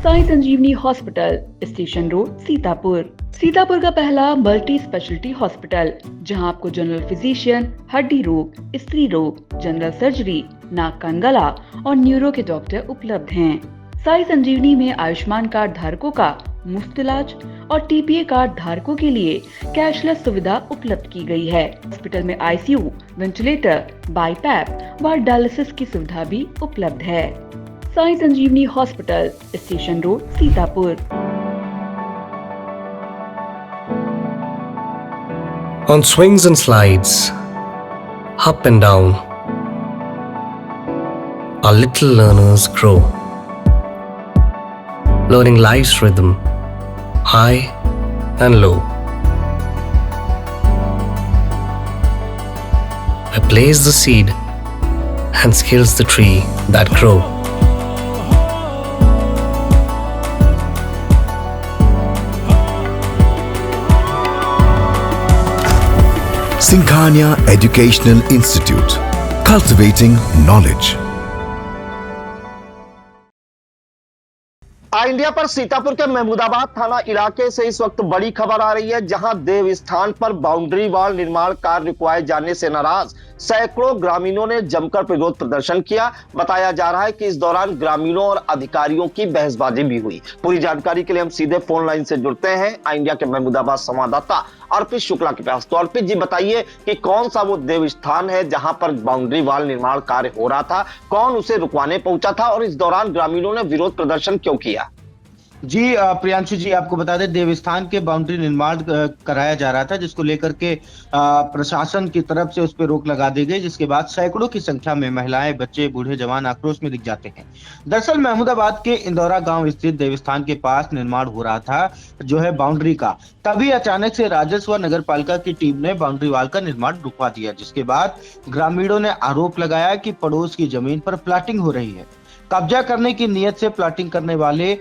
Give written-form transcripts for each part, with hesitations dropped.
Sai Sanjeevani hospital, station road, Sitapur. Sitapur का पहला multi speciality hospital, जहां आपको जनरल फिजिशियन, हड्डी रोग, स्त्री रोग, जनरल सर्जरी, नाक कान गला और न्यूरो के डॉक्टर उपलब्ध हैं। साई संजीवनी में आयुष्मान कार्ड धारकों का मुफ्त इलाज और टीपीए कार्ड धारकों के लिए कैशलेस सुविधा उपलब्ध की गई है। हॉस्पिटल में आईसीयू, वेंटिलेटर, बाईपैप व डायलिसिस की सुविधा भी उपलब्ध है। Sai Sanjeevani hospital, station road, Sitapur. On swings and slides, up and down, our little learners grow, learning life's rhythm, high and low. I place the seed and skills the tree that grow. Singhania Educational Institute, cultivating knowledge. India पर सीतापुर के महमूदाबाद थाना इलाके से इस वक्त बड़ी खबर आ रही है, जहां देवस्थान पर बाउंड्री वॉल निर्माण कार्य रुकवाए जाने से नाराज सैकड़ों ग्रामीणों ने जमकर विरोध प्रदर्शन किया। बताया जा रहा है कि इस दौरान ग्रामीणों और अधिकारियों की बहसबाजी भी हुई। पूरी जानकारी के लिए हम सीधे फोन लाइन से जुड़ते हैं इंडिया के महमूदाबाद संवाददाता अर्पित शुक्ला के पास। तो अर्पित जी, बताइए कि कौन सा वो देवस्थान है जहां पर बाउंड्री वॉल निर्माण कार्य हो रहा था, कौन उसे रुकवाने पहुंचा था और इस दौरान ग्रामीणों ने विरोध प्रदर्शन क्यों किया? जी प्रियांशु जी, आपको बता दें देवस्थान के बाउंड्री निर्माण कराया जा रहा था, जिसको लेकर के प्रशासन की तरफ से उस पर रोक लगा दी गई, जिसके बाद सैकड़ों की संख्या में महिलाएं, बच्चे, बूढ़े, जवान आक्रोश में दिख जाते हैं। दरअसल महमूदाबाद के इंदौरा गांव स्थित देवस्थान के पास निर्माण हो रहा था जो है बाउंड्री का। तभी अचानक से राजस्व व नगर पालिका की टीम ने बाउंड्री वॉल का निर्माण रुकवा दिया, जिसके बाद ग्रामीणों ने आरोप लगाया कि पड़ोस की जमीन पर प्लाटिंग हो रही है। कब्जा करने की नीयत से प्लाटिंग करने वाले,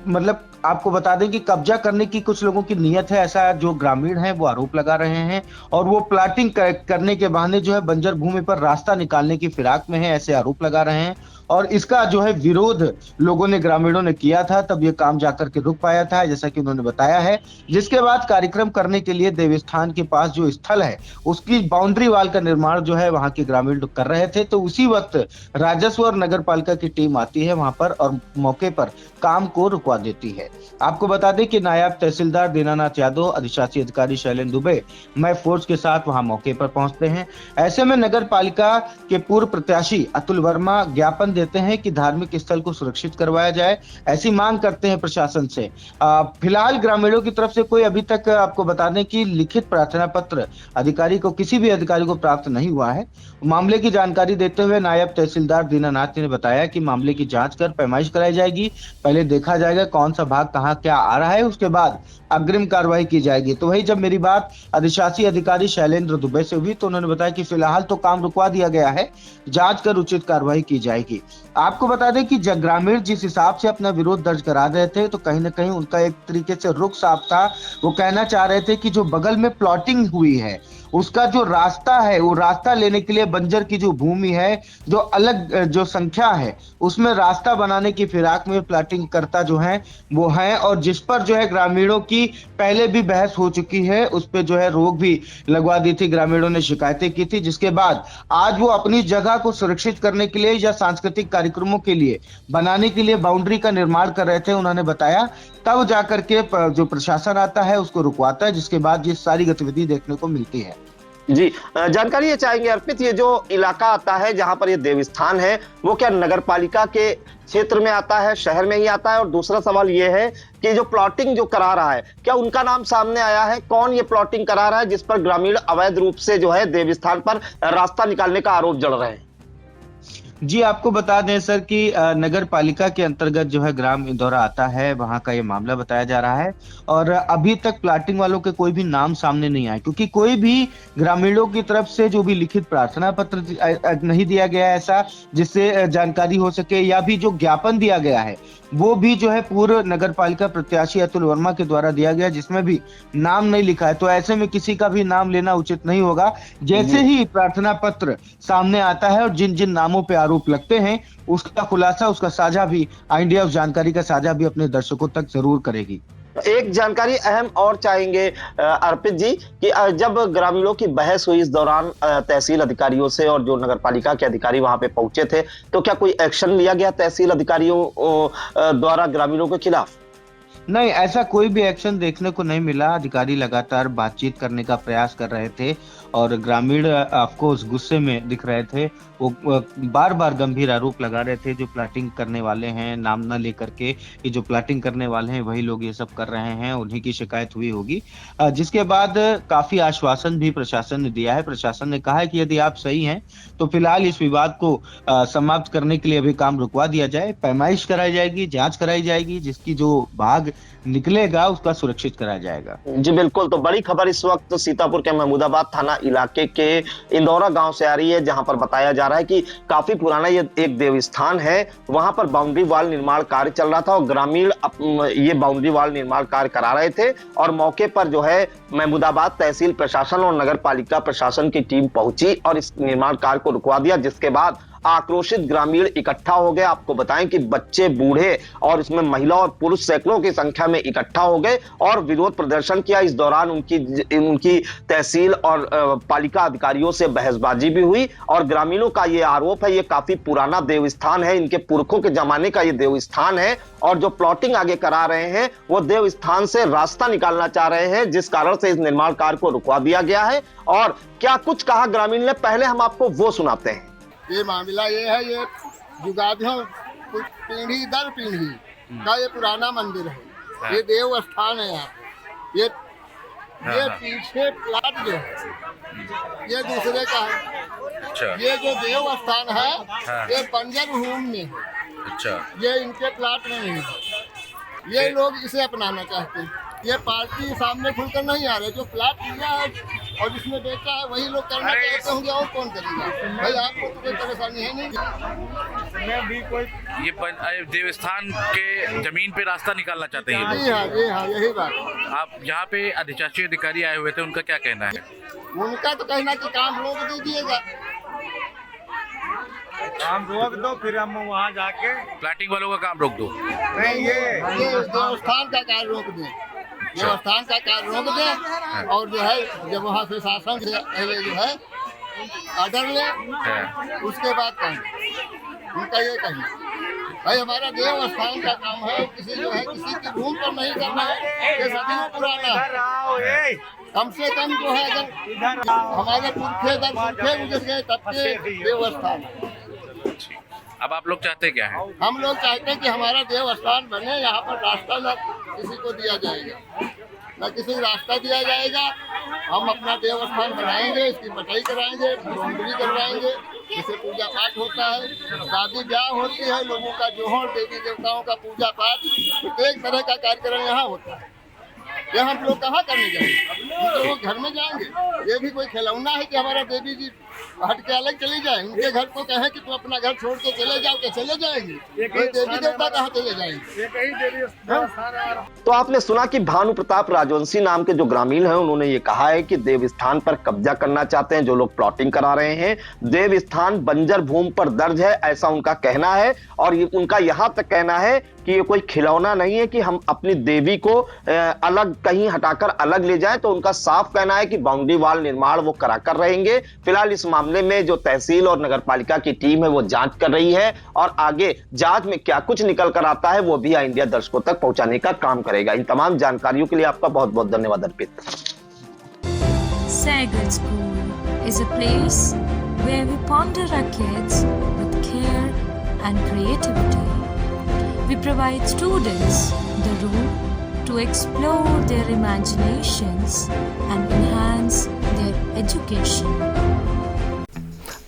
मतलब आपको बता दें कि कब्जा करने की कुछ लोगों की नीयत है, ऐसा जो ग्रामीण हैं वो आरोप लगा रहे हैं, और वो प्लाटिंग करने के बहाने जो है बंजर भूमि पर रास्ता निकालने की फिराक में है, ऐसे आरोप लगा रहे हैं। और इसका जो है विरोध लोगों ने, ग्रामीणों ने किया था, तब ये काम जाकर के रुक पाया था, जैसा कि उन्होंने बताया है। जिसके बाद कार्यक्रम करने के लिए देवस्थान के पास जो स्थल है उसकी बाउंड्री वॉल का निर्माण जो है वहां के ग्रामीण लोग कर रहे थे। तो उसी वक्त राजस्व और नगर पालिका की टीम आती है वहां पर और मौके पर काम को रुकवा देती है। आपको बता दें कि नायब तहसीलदार दीनानाथ यादव, अधिशासी अधिकारी शैलेंद्र दुबे मैं फोर्स के साथ वहां मौके पर पहुंचते हैं। ऐसे में नगर पालिका के पूर्व प्रत्याशी अतुल वर्मा ज्ञापन देते हैं कि धार्मिक स्थल को सुरक्षित करवाया जाए, ऐसी मांग करते हैं प्रशासन से। फिलहाल ग्रामीणों की तरफ से कोई अभी तक आपको बता दें कि लिखित प्रार्थना पत्र अधिकारी को, किसी भी अधिकारी को प्राप्त नहीं हुआ है। मामले की जानकारी देते हुए नायब तहसीलदार दीनानाथ ने बताया कि मामले की जांच कर पैमाइश कराई जाएगी। पहले देखा जाएगा कौन सा भाग कहां क्या आ रहा है, उसके बाद अग्रिम कार्रवाई की जाएगी। तो वही जब मेरी बात अधिशासी अधिकारी शैलेंद्र दुबे से हुई तो उन्होंने बताया कि फिलहाल तो काम रुकवा दिया गया है, जांच कर उचित कार्रवाई की जाएगी। आपको बता दें कि ग्रामीण जिस हिसाब से अपना विरोध दर्ज करा रहे थे, तो कहीं ना कहीं उनका एक तरीके से रुख साफ था। वो कहना चाह रहे थे कि जो बगल में प्लॉटिंग हुई है उसका जो रास्ता है, वो रास्ता लेने के लिए बंजर की जो भूमि है, जो अलग जो संख्या है, उसमें रास्ता बनाने की फिराक में प्लॉटिंग करता जो है वो है, और जिस पर जो है ग्रामीणों की पहले भी बहस हो चुकी है, उस पर जो है रोक भी लगवा दी थी, ग्रामीणों ने शिकायतें की थी। जिसके बाद आज वो अपनी जगह को सुरक्षित करने के लिए या सांस्कृतिक कार्यक्रमों के लिए बनाने के लिए बाउंड्री का निर्माण कर रहे थे, उन्होंने बताया। तब जाकर के जो प्रशासन आता है उसको रुकवाता है, जिसके बाद ये सारी गतिविधि देखने को मिलती है। जी, जानकारी ये चाहेंगे अर्पित, ये जो इलाका आता है जहां पर ये देवस्थान है, वो क्या नगर पालिका के क्षेत्र में आता है, शहर में ही आता है? और दूसरा सवाल ये है कि जो प्लॉटिंग जो करा रहा है, क्या उनका नाम सामने आया है? कौन ये प्लॉटिंग करा रहा है जिस पर ग्रामीण अवैध रूप से जो है देवस्थान पर रास्ता निकालने का आरोप जड़ रहे हैं? जी, आपको बता दें सर कि नगर पालिका के अंतर्गत जो है ग्राम इंदौरा आता है, वहां का ये मामला बताया जा रहा है। और अभी तक प्लाटिंग वालों के कोई भी नाम सामने नहीं आए, क्योंकि कोई भी ग्रामीणों की तरफ से जो भी लिखित प्रार्थना पत्र नहीं दिया गया है ऐसा जिससे जानकारी हो सके, या भी जो ज्ञापन दिया गया है वो भी जो है पूर्व नगर पालिका प्रत्याशी अतुल वर्मा के द्वारा दिया गया, जिसमें भी नाम नहीं लिखा है। तो ऐसे में किसी का भी नाम लेना उचित नहीं होगा। जैसे ही प्रार्थना पत्र सामने आता है और जिन जिन नामों पे आरोप आरोप लगते हैं उसका खुलासा, उसका साझा भी इंडिया उस जानकारी का साझा भी अपने दर्शकों तक जरूर करेगी। एक जानकारी अहम और चाहेंगे अर्पित जी कि जब ग्रामीणों की बहस हुई इस दौरान तहसील अधिकारियों से और जो नगर पालिका के अधिकारी वहां पे पहुंचे थे, तो क्या कोई एक्शन लिया गया तहसील अधिकारियों द्वारा ग्रामीणों के खिलाफ? नहीं, ऐसा कोई भी एक्शन देखने को नहीं मिला। अधिकारी लगातार बातचीत करने का प्रयास कर रहे थे और ग्रामीण ऑफकोर्स गुस्से में दिख रहे थे। वो बार बार गंभीर आरोप लगा रहे थे, जो प्लाटिंग करने वाले हैं नाम न लेकर के, कि जो प्लाटिंग करने वाले हैं वही लोग ये सब कर रहे हैं, उन्हीं की शिकायत हुई होगी। जिसके बाद काफी आश्वासन भी प्रशासन ने दिया है। प्रशासन ने कहा है कि यदि आप सही हैं तो फिलहाल इस विवाद को समाप्त करने के लिए अभी काम रुकवा दिया जाए, पैमाइश कराई जाएगी, जांच कराई जाएगी, जिसकी जो भाग निकलेगा उसका सुरक्षित कराया जाएगा। जी बिल्कुल। तो बड़ी खबर इस वक्त सीतापुर के महमूदाबाद थाना इलाके के इंदौरा गांव से आ रही है, जहां पर बताया जा रहा है कि काफी पुराना ये एक देवस्थान है। वहां पर बाउंड्री वॉल निर्माण कार्य चल रहा था और ग्रामीण ये बाउंड्री वॉल निर्माण कार्य करा रहे थे और मौके पर जो है महमूदाबाद तहसील प्रशासन और नगर पालिका प्रशासन की टीम पहुंची और इस निर्माण कार्य को रुकवा दिया, जिसके बाद आक्रोशित ग्रामीण इकट्ठा हो गए। आपको बताएं कि बच्चे, बूढ़े और इसमें महिला और पुरुष सैकड़ों की संख्या में इकट्ठा हो गए और विरोध प्रदर्शन किया। इस दौरान उनकी तहसील और पालिका अधिकारियों से बहसबाजी भी हुई और ग्रामीणों का ये आरोप है ये काफी पुराना देवस्थान है, इनके पुरखों के जमाने का ये देवस्थान है और जो प्लॉटिंग आगे करा रहे हैं वो देवस्थान से रास्ता निकालना चाह रहे हैं, जिस कारण से इस निर्माण कार्य को रुकवा दिया गया है। और क्या कुछ कहा ग्रामीण ने, पहले हम आपको वो सुनाते हैं। ये मामला ये है, ये युगाधियों पीढ़ी दर पीढ़ी का ये पुराना मंदिर है, ये देव स्थान है। यहाँ ये पीछे प्लाट जो है ये दूसरे का है। ये जो देव स्थान है ये बंजर भूमि में है। अच्छा, ये इनके प्लाट में नहीं है। ये लोग इसे अपनाना चाहते हैं। ये पार्टी सामने खुलकर नहीं आ रहे, जो प्लाट लिया है और जिसने बेचा है वही लोग करना चाहते होंगे, और कौन करेगा भाई? आपको तो कोई परेशानी है नहीं। ये देवस्थान के जमीन पे रास्ता निकालना चाहते हैं जी हाँ, जी हाँ, यही बात। आप यहाँ पे अधिशासी अधिकारी आए हुए थे, उनका क्या कहना है? उनका तो कहना कि काम रोक दीजिएगा। काम रोक दो, फिर हम वहाँ जाके प्लाटिंग वालों का काम रोक दो। नहीं, ये देवस्थान का कार्य रोक दें, देवस्थान का कार्य रोक दें और जो है जब वहाँ से शासन से पहले जो है ऑर्डर ले, उसके बाद कहें। उनका ये कहना भाई हमारा देवस्थान का काम है, किसी जो है किसी की भूमि पर नहीं करना है। ये सदियों पुराना है, कम से कम जो है अगर हमारे पुरखे गुजर गए तब के देवस्थान। अब आप लोग चाहते क्या है? हम लोग चाहते हैं कि हमारा देवस्थान बने, यहाँ पर रास्ता न किसी को दिया जाएगा, न किसी रास्ता दिया जाएगा। हम अपना देवस्थान बनाएंगे, इसकी पटाई कराएंगे, बाउंड्री करवाएंगे, जिसे पूजा पाठ होता है, शादी ब्याह होती है, लोगों का जोहर, देवी देवताओं का पूजा पाठ, प्रत्येक तरह का कार्यक्रम यहाँ होता है। ये हम लोग कहाँ करने जाएंगे? उनके वो घर में जाएंगे? ये भी कोई खिलौना है कि हमारा देवी जी हट के अलग चली जाए? उनके घर को कहें कि तुम अपना घर छोड़ के चले जाओ, के चले जाएंगे? कोई देवी देवता कहाँ चले जाएंगे? तो आपने सुना कि भानु प्रताप राजवंशी नाम के जो ग्रामीण हैं उन्होंने ये कहा है कि देवस्थान पर कब्जा करना चाहते हैं जो लोग प्लॉटिंग करा रहे हैं। देवस्थान बंजर भूमि पर दर्ज है, ऐसा उनका कहना है। और उनका यहां तक कहना है कि ये कोई खिलौना नहीं है कि हम अपनी देवी को अलग कहीं हटाकर अलग ले जाएं। तो उनका साफ कहना है कि बाउंड्री वॉल निर्माण वो कराकर रहेंगे। फिलहाल इस मामले में जो तहसील और नगर पालिका की टीम है वो जांच कर रही है और आगे जांच में क्या कुछ निकल कर आता है वो भी इंडिया दर्शकों तक पहुंचाने का काम करेगा। इन तमाम जानकारियों के लिए आपका बहुत बहुत धन्यवाद अर्पित। Sagal School is a place where we ponder our kids with care and creativity. We provide students the room to explore their imaginations and enhance their education.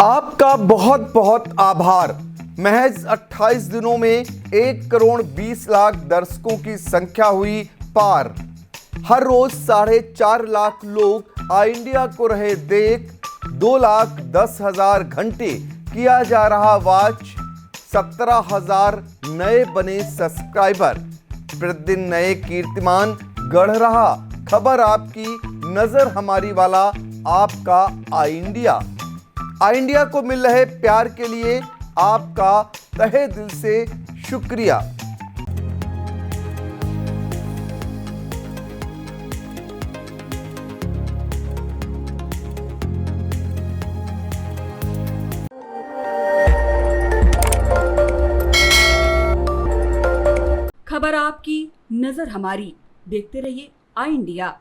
आपका बहुत बहुत आभार। महज 28 दिनों में 1,20,00,000 दर्शकों की संख्या हुई पार। हर रोज 4.5 लाख लोग आई इंडिया को रहे देख। 2,10,000 घंटे किया जा रहा वॉच। 17,000 नए बने सब्सक्राइबर। प्रतिदिन नए कीर्तिमान गढ़ रहा। खबर आपकी, नजर हमारी वाला आपका आई इंडिया। आई इंडिया को मिल रहे प्यार के लिए आपका तहे दिल से शुक्रिया। खबर आपकी, नजर हमारी। देखते रहिए आई इंडिया।